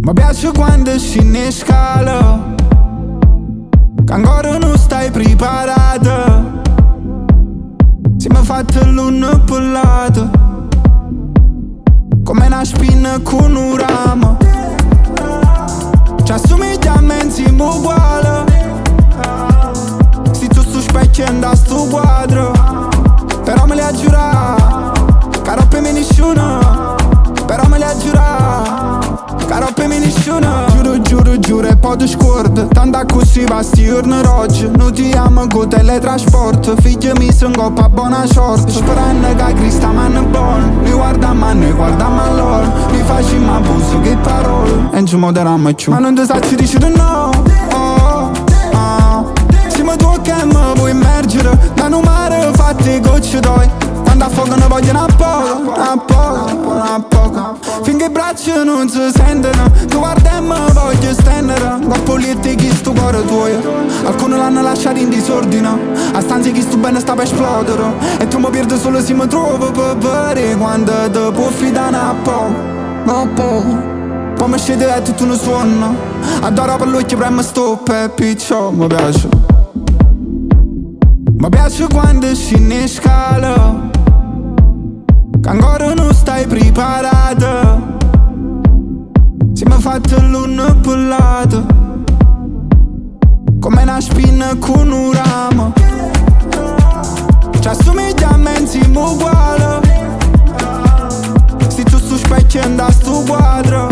Mi piace quando scendi in scala, che ancora non stai preparata. Se mi fate l'uno per lato, come una spina con un ramo. Ci assomiglia a mezzi uguale. Se tu sto specchio da sto quadro, però me li ha giurato, caro per me nessuno. Però me li ha giurato, caro per me nessuno. Giuro, giuro, giuro e poi ti scordo. Tanto così basti giorno roggi. Non ti amo con teletrasporto. Figli mi sono coppa a buona sorte. Sperando che Cristo manna buono. Mi guardiamo a noi, guardiamo a loro. Mi facciamo abuso, che parole. E non ci moderiamo più. Ma non ti sacci dire no. Oh, oh. Siamo tu che mi vuoi immergere. Da un mare fatti gocce d'oi. Quando affogano vogliono a poco, a poco, a poco. Finché i braccia non si sentono, tu guarda e mi voglio stendere. Con politichi sto cuore tuo. Alcuni l'hanno lasciato in disordine, a stanze che sto bene sta per esplodere. E tu mi perdi solo se mi trovo per bere. Quando ti può fidare a poco, a poco. Poi mi scende e tutto un suono. Adoro per lui che preme stop e piccio. Mi piace. Mi piace quando scendi in scala, che ancora non stai preparata. Se mi fate l'uno per lato, come una spina con un ramo. Ci assomiglia a mezzi uguale. Se tu sto specchio da sto quadro,